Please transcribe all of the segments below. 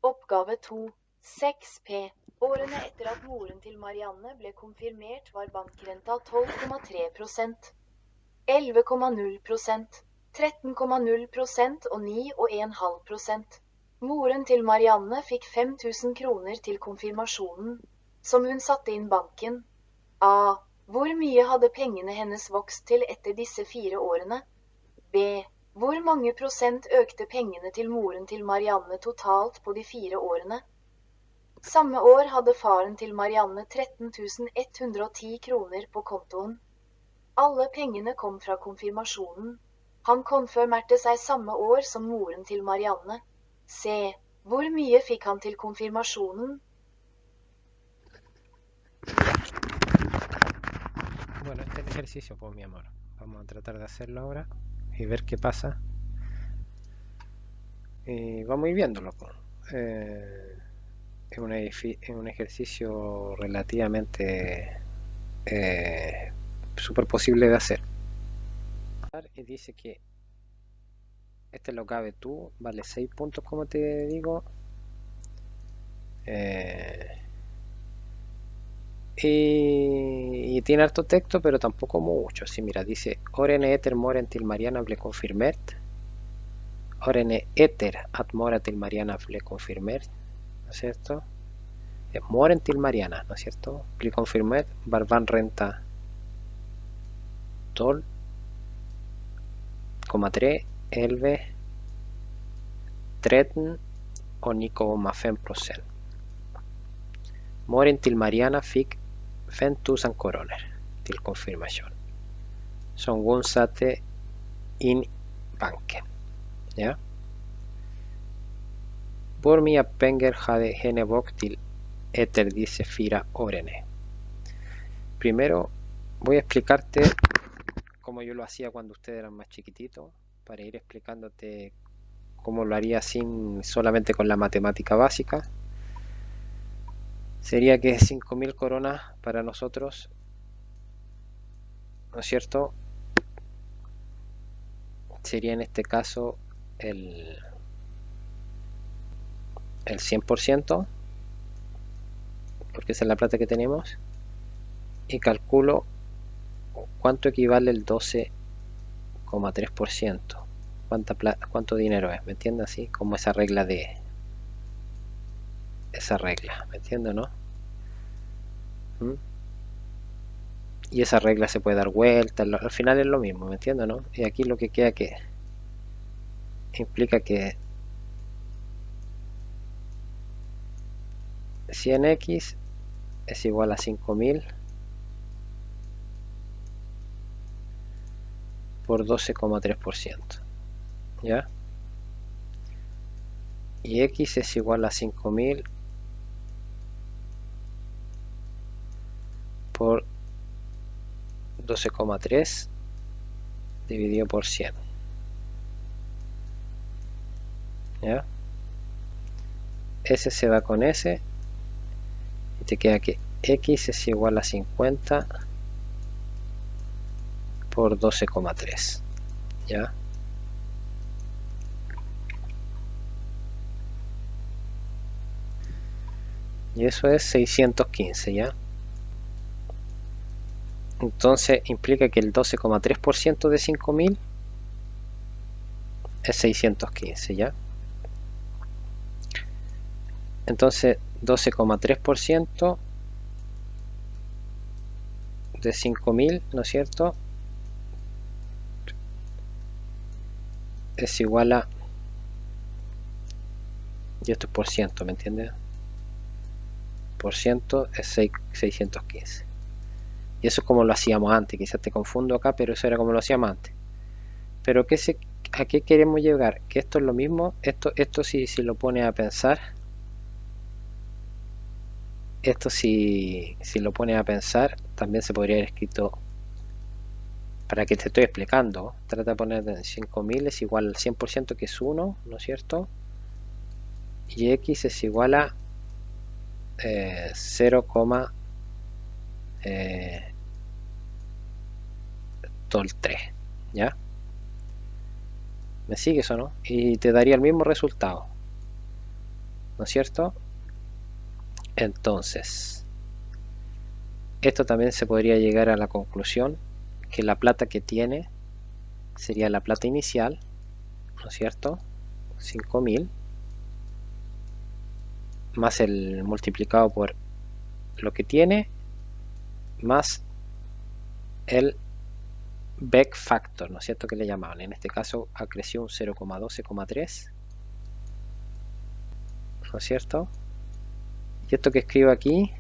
Oppgave 2, 6P. Årene etter at moren til Marianne ble konfirmert var bankrenta 12,3%, 11,0%, 13,0% og 9,5%. Moren til Marianne fikk 5000 kroner til konfirmasjonen, som hun satte inn banken. A. Hvor mye hadde pengene hennes vokst til etter disse 4 årene? B. Hvor mange prosent økte pengene til moren til Marianne totalt på de 4 årene? Samme år hadde faren til Marianne 13 110 kroner på kontoen. Alle pengene kom fra konfirmasjonen. Han konfirmerte seg samme år som moren til Marianne. C. Hvor mye fikk han til konfirmasjonen? Bueno, este es el ejercicio, pues mi amor. Vamos a tratar de hacerlo ahora y ver qué pasa. Y vamos a ir viéndolo, pues. Es un ejercicio relativamente súper posible de hacer. Y dice que este lo cabe tú, vale 6 puntos como te digo. Y tiene harto texto, pero tampoco mucho. Sí, mira, dice Orene eter moren til Mariana ble confirmert. Orene eter at mora til Mariana ble confirmert, ¿no es cierto? Moren til Mariana, ¿no es cierto? Ble confirmert, barban renta 12,3, 11, 13 og 9,5%. Moren til Mariana fikk 5000 koroner til konfirmasjon, som hun satte inn banken. Ja? Hvor mye penger hadde henne vokst til etter disse 4 årene? Primero voy a explicarte cómo yo lo hacía cuando ustedes eran más chiquititos, para ir explicándote cómo lo haría solamente con la matemática básica. Sería que 5000 coronas para nosotros, ¿no es cierto? Sería en este caso el 100%, porque esa es la plata que tenemos, y calculo cuánto equivale el 12,3%. ¿Cuánto dinero es? ¿Me entiendes? Así como esa regla, ¿me entiendes, no? Y esa regla se puede dar vuelta, al final es lo mismo, ¿me entiendes, no? Y aquí lo que queda que implica que 100x es igual a 5000 por 12,3%, ¿ya? Y x es igual a 5000 por 12,3 dividido por 100, ¿ya? S se va con S y te queda que x es igual a 50 por 12,3, ¿ya? Y eso es 615, ¿ya? Entonces implica que el 12,3% de 5000 es 615, ¿ya? Entonces 12,3% de 5000, ¿no es cierto? Es igual a, y esto es por ciento, ¿me entiendes? Por ciento es 615. Y eso es como lo hacíamos antes. Quizás te confundo acá, pero eso era como lo hacíamos antes. Pero ¿a qué queremos llegar? Que esto es lo mismo. Esto si lo pones a pensar, esto si lo pones a pensar, también se podría haber escrito, para que te estoy explicando, trata de poner 5000 es igual al 100%, que es 1, ¿no es cierto? Y x es igual a 0,3, ¿ya? ¿Me sigues o no? Y te daría el mismo resultado. ¿no es cierto? Entonces, esto también se podría llegar a la conclusión que la plata que tiene sería la plata inicial, ¿no es cierto? 5.000 más el multiplicado por lo que tiene más el back factor, ¿no es cierto? Que le llamaban. En este caso acreció un 0,12,3, ¿no es cierto? Y esto que escribo aquí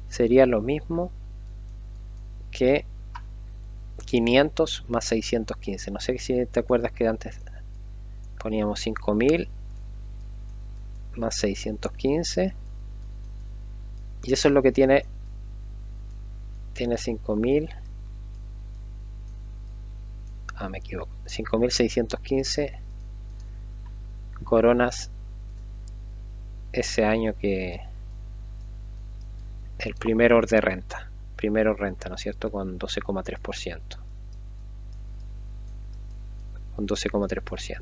sería lo mismo que 500 más 615. No sé si te acuerdas que antes poníamos 5000 más 615 y eso es lo que tiene 5000, me equivoco, 5615 coronas ese año, que el primer orden de renta, ¿no es cierto? Con 12,3%, con 12,3%.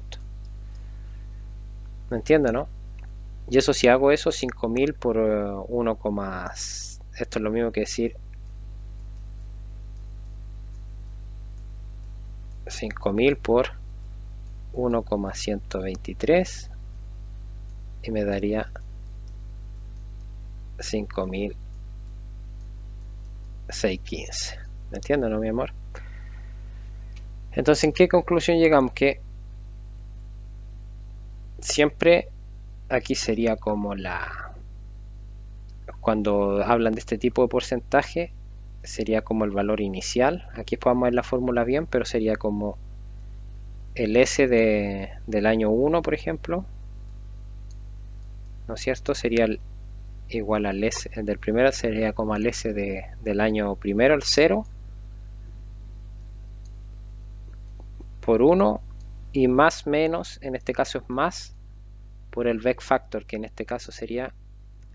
¿Me entiendes, no? Y eso, si hago eso, 5000 por 1, esto es lo mismo que decir 5000 por 1,123 y me daría 5615. ¿Me entiendes, no, mi amor? Entonces, ¿en qué conclusión llegamos? Que siempre aquí sería como cuando hablan de este tipo de porcentaje, sería como el valor inicial. Aquí podemos ver la fórmula bien, pero sería como el S del año 1, por ejemplo, ¿no es cierto? Sería igual al S del primero, sería como al S del año primero, el 0, por 1, y más menos, en este caso es más, por el back factor, que en este caso sería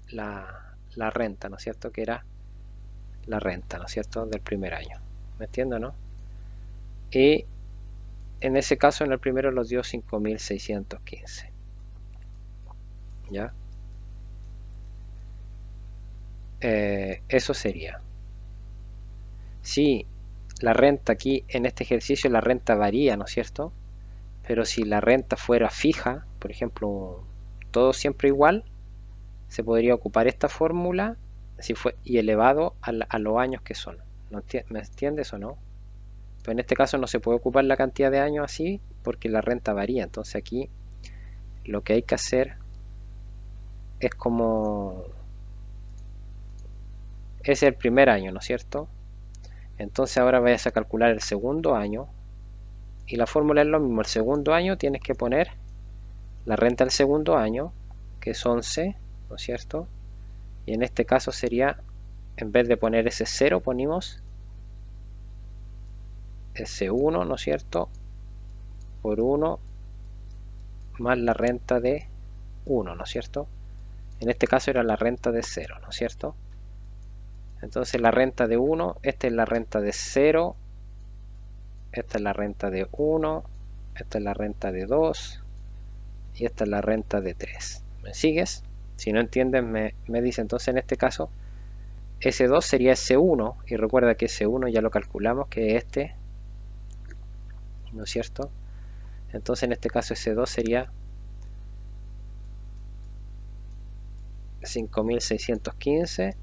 la renta, ¿no es cierto? Que era la renta, ¿no es cierto? Del primer año. ¿Me entiendo, no? Y en ese caso, en el primero los dio 5615. ¿Ya? Eso sería. Si la renta aquí, en este ejercicio, la renta varía, ¿no es cierto? Pero si la renta fuera fija, por ejemplo, todo siempre igual, se podría ocupar esta fórmula y elevado a los años que son. ¿Me entiendes o no? Pero en este caso no se puede ocupar la cantidad de años así porque la renta varía. Entonces aquí lo que hay que hacer es como... es el primer año, ¿no es cierto? Entonces ahora vayas a calcular el segundo año y la fórmula es lo mismo. El segundo año tienes que poner la renta del segundo año, que es 11, ¿no es cierto? Y en este caso sería, en vez de poner ese 0, ponemos ese 1, ¿no es cierto? Por 1 más la renta de 1, ¿no es cierto? En este caso era la renta de 0, ¿no es cierto? Entonces la renta de 1, esta es la renta de 0, esta es la renta de 1, esta es la renta de 2 y esta es la renta de 3. ¿Me sigues? Si no entiendes, me dice. Entonces en este caso S2 sería S1, y recuerda que S1 ya lo calculamos, que es este, ¿no es cierto? Entonces en este caso S2 sería 5615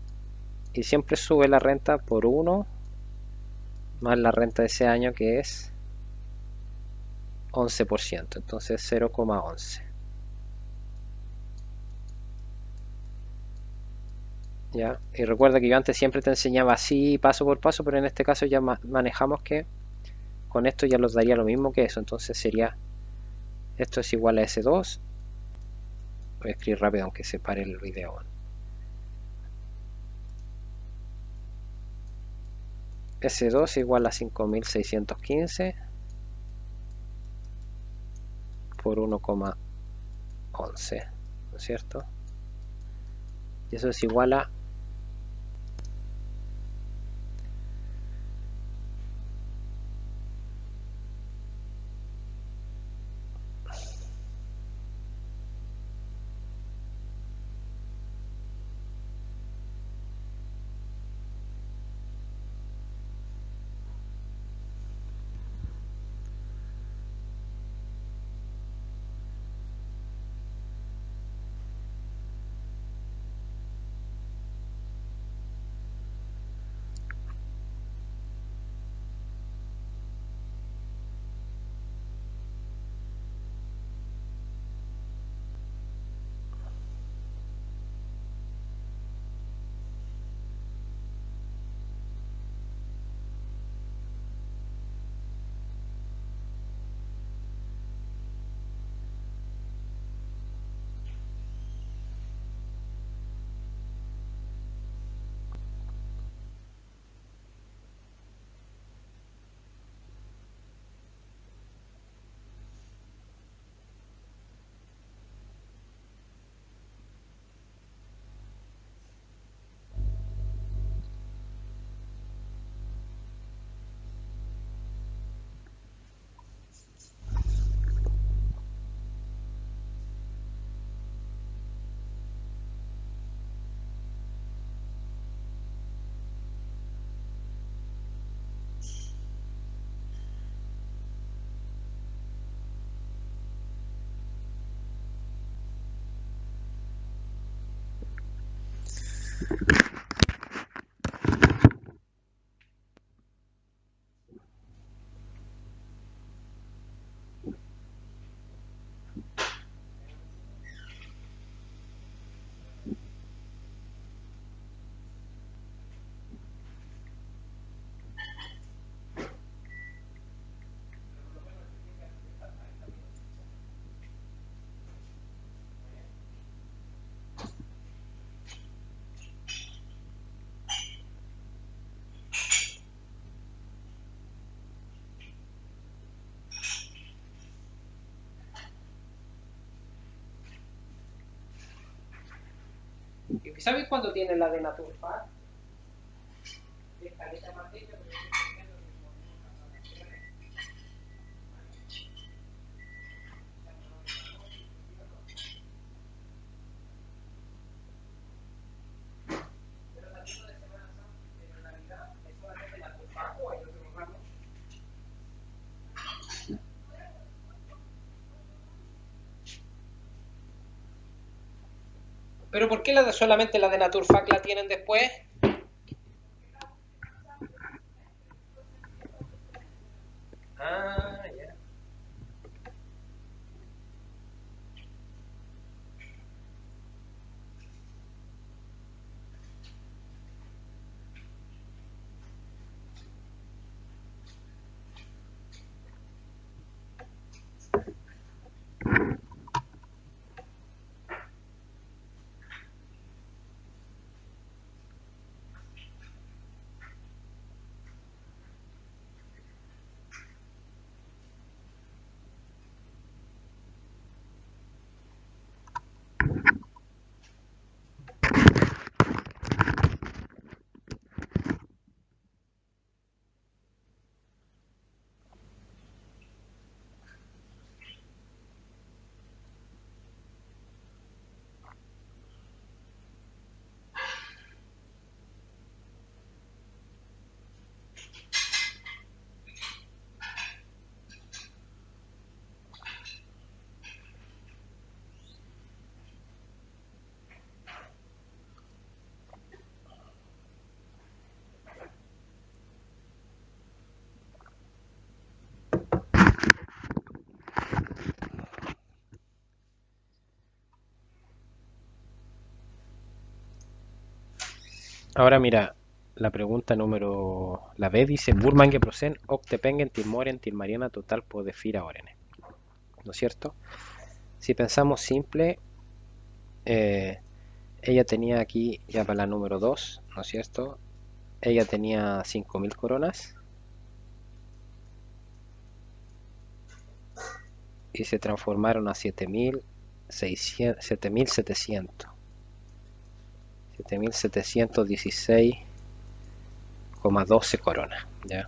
y siempre sube la renta por 1 más la renta de ese año, que es 11%, entonces 0,11. ¿Ya? Y recuerda que yo antes siempre te enseñaba así paso por paso, pero en este caso ya manejamos que con esto ya los daría lo mismo que eso. Entonces sería, esto es igual a S2. Voy a escribir rápido aunque se pare el video. S2 igual a 5615 por 1,11, ¿no es cierto? Y eso es igual a ¿Sabes cuándo tiene la de Naturfact? ¿Pero por qué solamente la de Naturfact la tienen después? Ah, ya. Ahora mira, la pregunta la B dice Burman Prosen, Octepengen, Tilmoren, Tilmariana, Total, Podefira, Orene. ¿No es cierto? Si pensamos simple, ella tenía aquí, ya para la número 2, ¿no es cierto? Ella tenía 5.000 coronas y se transformaron a 7.716,12 coronas, ¿ya?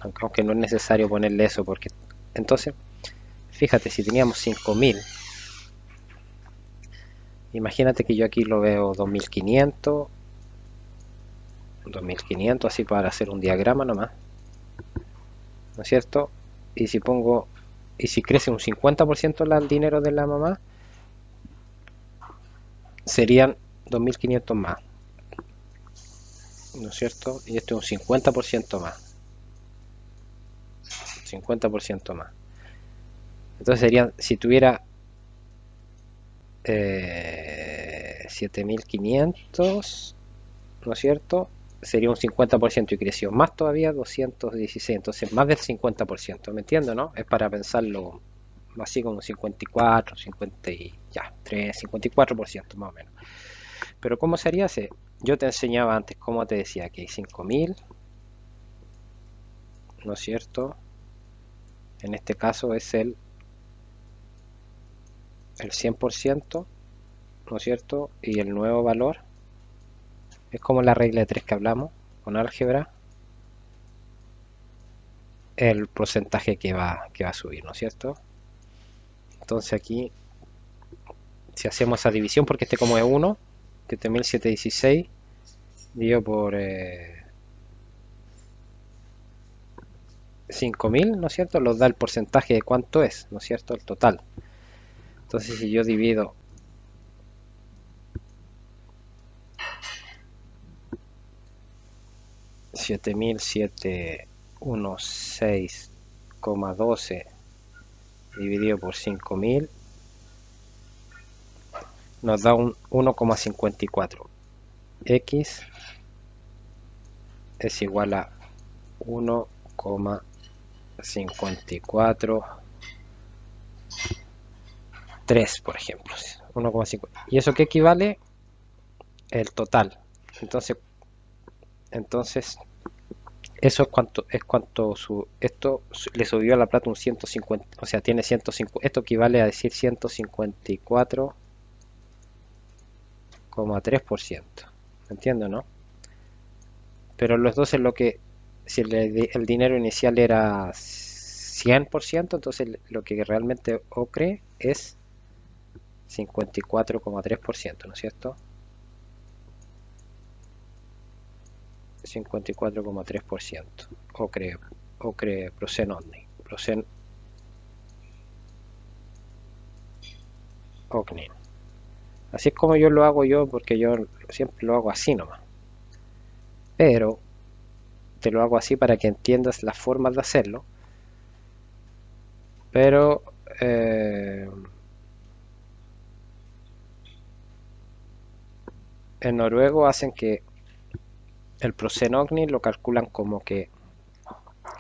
Aunque no es necesario ponerle eso porque entonces fíjate, si teníamos 5.000, imagínate que yo aquí lo veo 2.500 así para hacer un diagrama nomás, ¿no es cierto? Y si crece un 50% el dinero de la mamá, serían 2.500 más, ¿no es cierto? Y esto es un 50% más, 50% más. Entonces serían, si tuviera 7.500, ¿no es cierto? Sería un 50% y creció más todavía 216, entonces más del 50%, ¿me entiendes, no? Es para pensarlo así como 54, 50 y ya, 3, 54% más o menos. Pero ¿cómo sería ese? Yo te enseñaba antes, como te decía, que hay 5.000, ¿no es cierto? En este caso es el 100%, ¿no es cierto? Y el nuevo valor es como la regla de 3 que hablamos con álgebra, el porcentaje que va a subir, ¿no es cierto? Entonces aquí, si hacemos esa división, porque este como es 1, 7.716 dividido por 5.000, ¿no es cierto? Nos da el porcentaje de cuánto es, ¿no es cierto? El total. Entonces si yo divido 7.716,12 dividido por 5.000 nos da un 1,54. X es igual a 1,543, por ejemplo. 1,5. ¿Y eso qué equivale? El total. Entonces eso es cuanto esto le subió a la plata un 150, o sea, tiene 150, esto equivale a decir 154,3%. ¿Entiendo, no? Pero los dos es lo que, si el dinero inicial era 100%, entonces lo que realmente ocre es 54,3%, ¿no es cierto? 54,3%. Ocre Procen Omni. Procen Ognin. Así es como yo lo hago yo, porque yo siempre lo hago así nomás. Pero te lo hago así para que entiendas las formas de hacerlo. Pero en noruego hacen que el Prosenogni lo calculan como que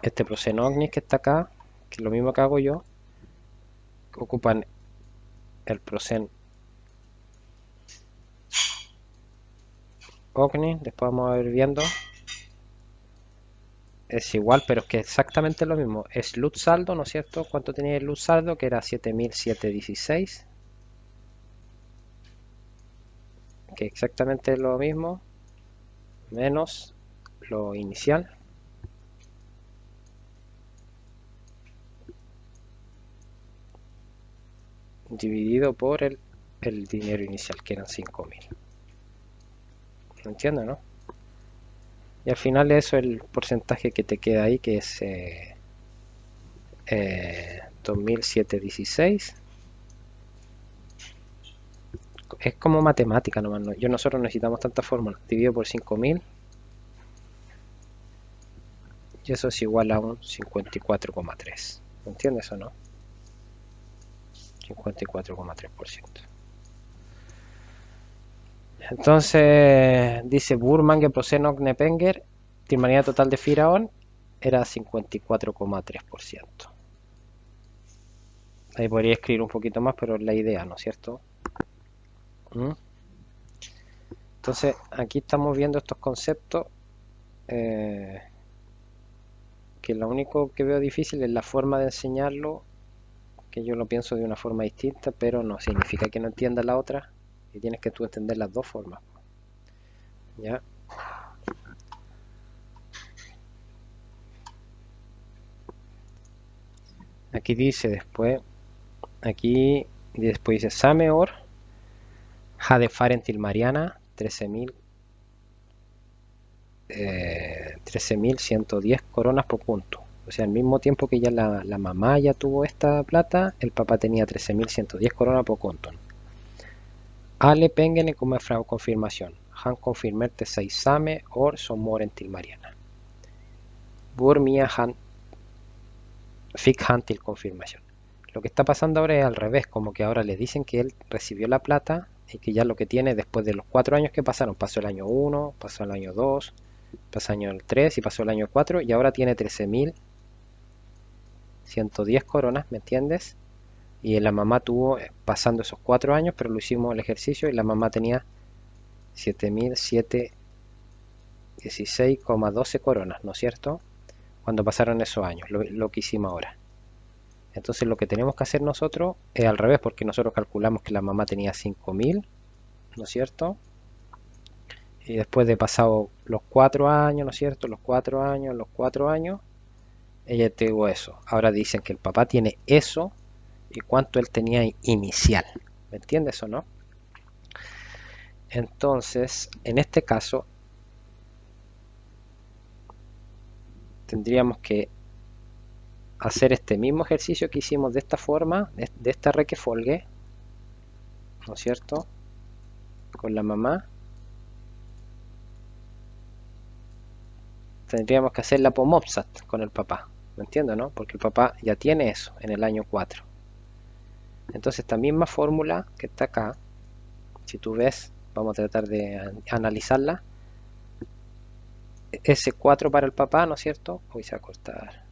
este Prosenogni que está acá, que es lo mismo que hago yo, ocupan el Prosen Ogni, después vamos a ir viendo, es igual, pero es que exactamente lo mismo, es luz saldo, ¿no es cierto? ¿Cuánto tenía el luz saldo? Que era 7.716, que exactamente lo mismo, menos lo inicial, dividido por el dinero inicial, que eran 5.000. ¿Entiendes, no? Y al final eso es el porcentaje que te queda ahí, que es 2.716. Es como matemática nomás, ¿no? Nosotros necesitamos tantas fórmulas. Dividido por 5.000 y eso es igual a un 54,3. ¿Entiendes o no? 54,3%. Entonces dice Burman que Prosenok Nepenger, Tilmanía total de Firaón era 54,3%. Ahí podría escribir un poquito más, pero es la idea, ¿no es cierto? Entonces aquí estamos viendo estos conceptos que lo único que veo difícil es la forma de enseñarlo, que yo lo pienso de una forma distinta, pero no significa que no entiendas la otra, y tienes que tú entender las dos formas. ¿Ya? Aquí dice después, dice Sameor, Hadefaren Tilmariana, 13.110 coronas por punto. O sea, al mismo tiempo que ya la mamá ya tuvo esta plata, el papá tenía 13.110 coronas por punto. Ale pengene como fra confirmación. Han confirmerte 6 same or son moren Tilmariana. Bur mia han fick han til confirmación. Lo que está pasando ahora es al revés, como que ahora le dicen que él recibió la plata y que ya lo que tiene después de los 4 años que pasaron, pasó el año 1, pasó el año 2, pasó el año 3 y pasó el año 4 y ahora tiene 13.110 coronas, ¿me entiendes? Y la mamá tuvo pasando esos 4 años, pero lo hicimos el ejercicio y la mamá tenía 7.716,12 coronas, ¿no es cierto? Cuando pasaron esos años, lo que hicimos ahora. Entonces lo que tenemos que hacer nosotros es al revés, porque nosotros calculamos que la mamá tenía 5.000, ¿no es cierto? Y después de pasado los 4 años, ¿no es cierto? Los 4 años, ella tuvo eso. Ahora dicen que el papá tiene eso y cuánto él tenía inicial. ¿Me entiendes o no? Entonces, en este caso, tendríamos que hacer este mismo ejercicio que hicimos de esta forma, de esta requefolge, ¿no es cierto? Con la mamá. tendríamos que hacer la POMOPSAT con el papá, ¿me entiendes, no? Porque el papá ya tiene eso en el año 4. Entonces esta misma fórmula que está acá, si tú ves, vamos a tratar de analizarla. S4 para el papá, ¿no es cierto? Hoy se va a cortar.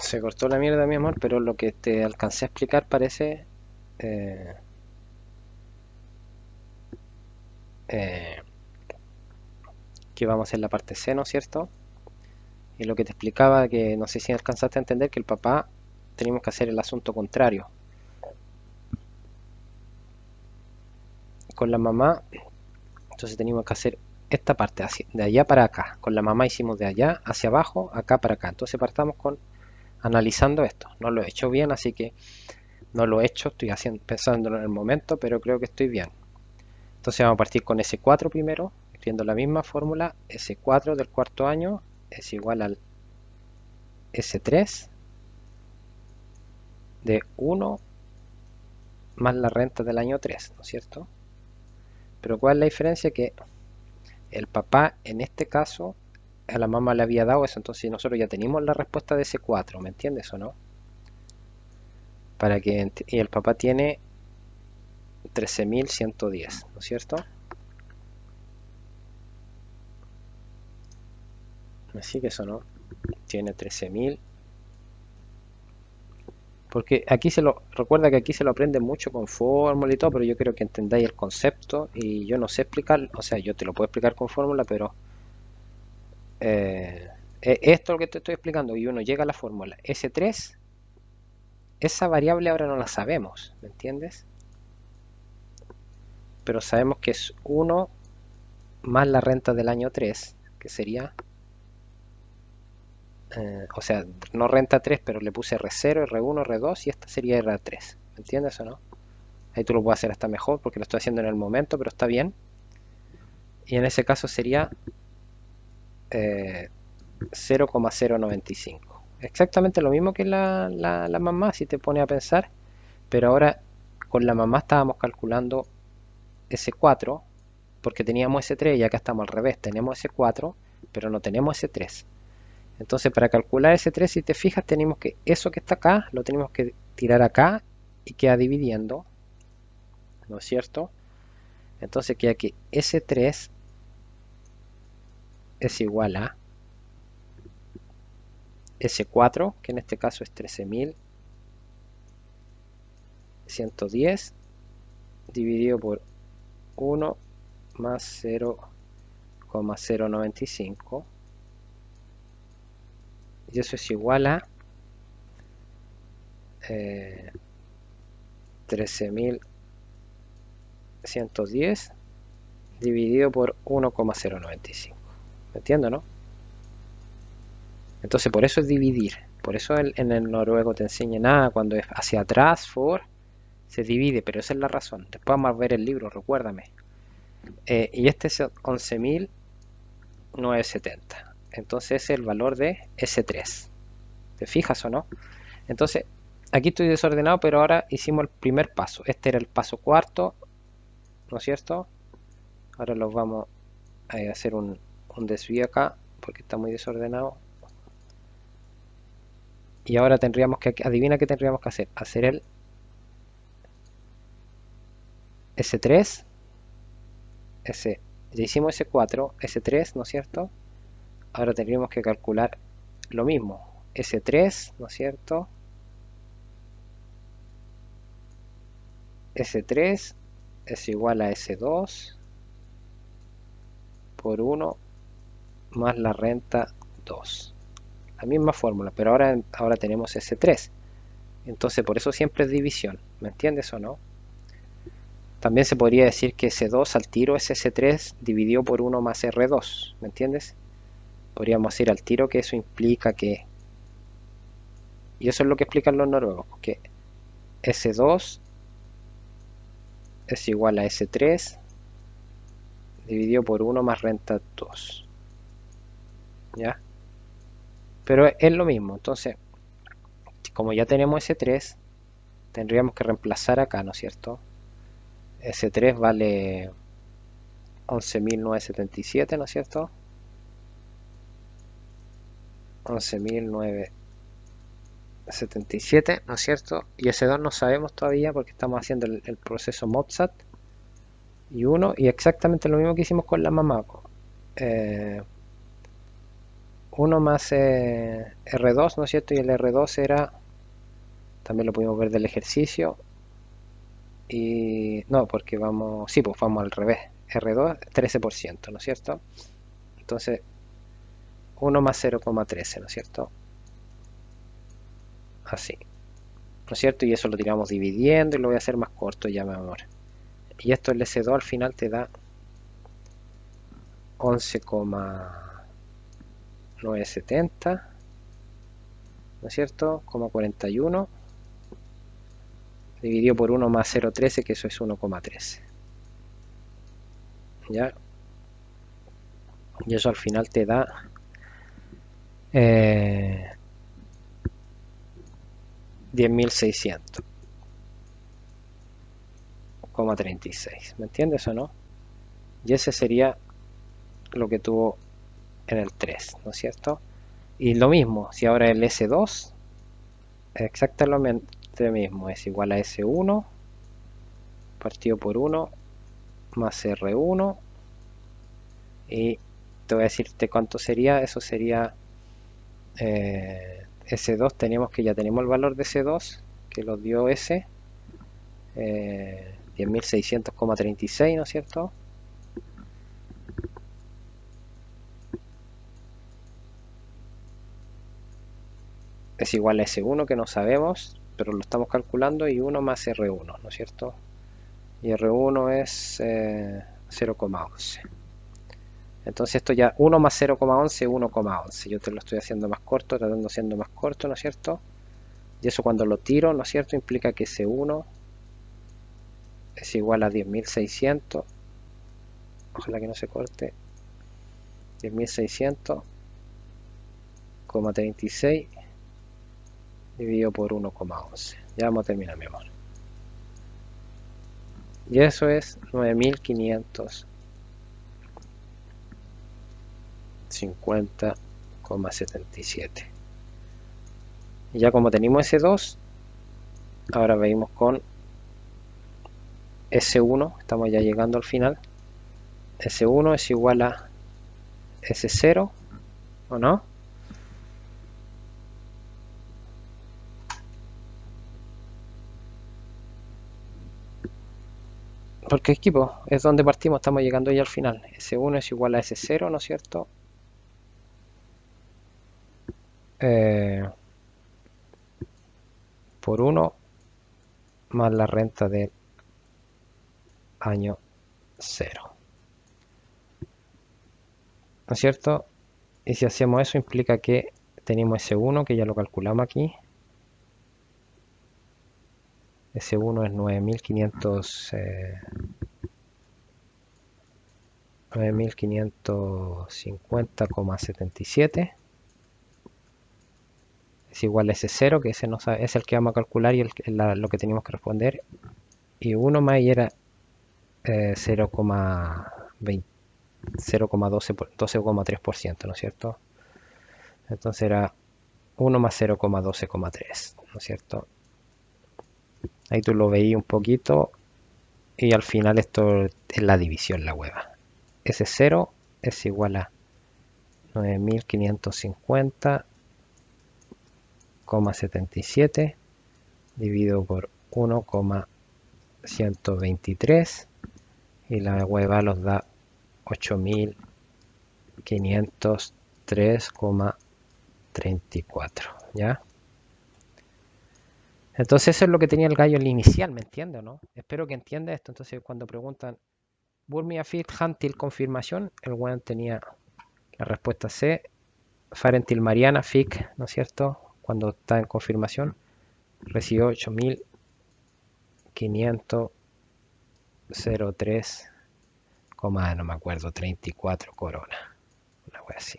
Se cortó la mierda, mi amor, pero lo que te alcancé a explicar parece... que vamos a hacer la parte C, ¿no es cierto? Y lo que te explicaba, que no sé si alcanzaste a entender, que el papá teníamos que hacer el asunto contrario. Con la mamá, entonces teníamos que hacer esta parte, de allá para acá. Con la mamá hicimos de allá hacia abajo, acá para acá. Entonces partamos con analizando esto. No lo he hecho bien, así que no lo he hecho, estoy pensándolo en el momento, pero creo que estoy bien. Entonces vamos a partir con S4 primero, escribiendo la misma fórmula. S4 del cuarto año es igual al S3 de 1 más la renta del año 3, ¿no es cierto? Pero ¿cuál es la diferencia? Que el papá en este caso a la mamá le había dado eso, entonces nosotros ya teníamos la respuesta de ese 4, ¿me entiendes o no? Y el papá tiene 13.110, ¿no es cierto? Así que eso no, tiene 13.000. Porque aquí recuerda que aquí se lo aprende mucho con fórmula y todo, pero yo creo que entendáis el concepto y yo no sé explicar, o sea, yo te lo puedo explicar con fórmula, pero esto es lo que te estoy explicando y uno llega a la fórmula S3, esa variable ahora no la sabemos, ¿me entiendes? Pero sabemos que es 1 más la renta del año 3, que sería, o sea, no renta 3, pero le puse R0, R1, R2 y esta sería R3, ¿me entiendes o no? Ahí tú lo puedes hacer hasta mejor porque lo estoy haciendo en el momento, pero está bien. Y en ese caso sería 0,095. Exactamente lo mismo que la mamá, si te pones a pensar, pero ahora con la mamá estábamos calculando S4 porque teníamos S3 y acá estamos al revés, tenemos S4 pero no tenemos S3. Entonces para calcular S3, si te fijas, tenemos que eso que está acá lo tenemos que tirar acá y queda dividiendo, ¿no es cierto? Entonces queda que S3 es igual a S4, que en este caso es 13.110 dividido por 1 más 0,095, y eso es igual a 13.110 dividido por 1,095. ¿Me entiendo, no? Entonces por eso es dividir. Por eso en el noruego te enseña nada, cuando es hacia atrás, se divide, pero esa es la razón. Después vamos a ver el libro, recuérdame. Y este es 11.970. Entonces es el valor de S3. ¿Te fijas o no? Entonces, aquí estoy desordenado, pero ahora hicimos el primer paso. Este era el paso cuarto, ¿no es cierto? Ahora los vamos a hacer un desvío acá, porque está muy desordenado. Y ahora tendríamos que, adivina qué tendríamos que hacer. Hacer el S3, ya hicimos S4, S3, ¿no es cierto? Ahora tendríamos que calcular lo mismo. S3, ¿no es cierto? S3 es igual a S2 por 1 más la renta 2. La misma fórmula, pero ahora tenemos S3. Entonces por eso siempre es división, ¿me entiendes o no? También se podría decir que S2 al tiro es S3 dividido por 1 más R2, ¿me entiendes? Podríamos decir al tiro que eso implica que... Y eso es lo que explican los noruegos, que S2 es igual a S3 dividido por 1 más renta 2. ¿Ya? Pero es lo mismo, entonces, como ya tenemos S3, tendríamos que reemplazar acá, ¿no es cierto? S3 vale 11.977, ¿no es cierto? 11.977, ¿no es cierto? Y ese 2 no sabemos todavía porque estamos haciendo el proceso Modsat. Y 1, y exactamente lo mismo que hicimos con la Mamaco. 1 más R2, ¿no es cierto? Y el R2 era, también lo pudimos ver del ejercicio. Y no, porque vamos, sí, pues vamos al revés. R2, 13%, ¿no es cierto? Entonces, 1 más 0,13, ¿no es cierto? Así, ¿no es cierto? Y eso lo tiramos dividiendo y lo voy a hacer más corto ya, mi amor. Y esto, el S2 al final te da 11,970, ¿no es cierto? 41 dividido por 1 más 0,13, que eso es 1,13. ¿Ya? Y eso al final te da 10.600,36. ¿Me entiendes o no? Y ese sería lo que tuvo en el 3, ¿no es cierto? Y lo mismo, si ahora el S2 exactamente lo mismo, es igual a S1 partido por 1 más R1, y te voy a decirte cuánto sería. Eso sería S2, tenemos que ya tenemos el valor de S2 que lo dio S, 10.600,36, ¿no es cierto? Es igual a S1 que no sabemos, pero lo estamos calculando, y 1 más R1, ¿no es cierto? Y R1 es 0,11. Entonces esto ya, 1 más 0,11, 1,11. Yo te lo estoy haciendo más corto, tratando de haciendo más corto, ¿no es cierto? Y eso cuando lo tiro, ¿no es cierto? Implica que ese 1 es igual a 10.600. Ojalá que no se corte. 10.600,36 dividido por 1,11. Ya vamos a terminar, mi amor. Y eso es 9.550,77. Y ya como tenemos ese 2, ahora venimos con S1, estamos ya llegando al final. S1 es igual a S0, ¿o no? Porque equipo, es donde partimos, estamos llegando ya al final. S1 es igual a S0, ¿no es cierto? Por 1 más la renta del año 0. ¿No es cierto? Y si hacemos eso implica que tenemos S1, que ya lo calculamos aquí. S1 es 9.550,77. Es igual a S0, que ese no sabe, es el que vamos a calcular y lo que teníamos que responder. Y 1 más y era 0,12%, ¿no es cierto? Entonces era 1 más 0,12,3, ¿no es cierto? Ahí tú lo veías un poquito, y al final esto es la división, la hueva. Ese 0 es igual a 9.550,77 dividido por 1,123, y la hueva los da 8.503,34, ¿ya? Entonces eso es lo que tenía el gallo en el inicial, ¿me entiende o no? Espero que entienda esto. Entonces cuando preguntan Burmia Fit Hantil confirmación, el weón tenía la respuesta C. Farentil Mariana FIC, ¿no es cierto? Cuando está en confirmación, recibió 8.503, no me acuerdo, 34 coronas. Una wea así.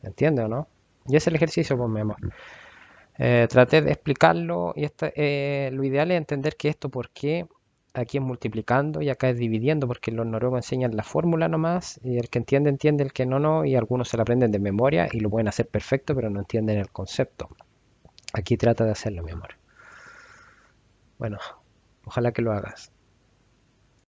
¿Me entiende o no? Y es el ejercicio, pues mi amor. Traté de explicarlo, y lo ideal es entender que esto, ¿por qué aquí es multiplicando y acá es dividiendo, porque los noruegos enseñan la fórmula nomás, y el que entiende, entiende, el que no, no, y algunos se la aprenden de memoria y lo pueden hacer perfecto, pero no entienden el concepto. Aquí trata de hacerlo, mi amor. Bueno, ojalá que lo hagas.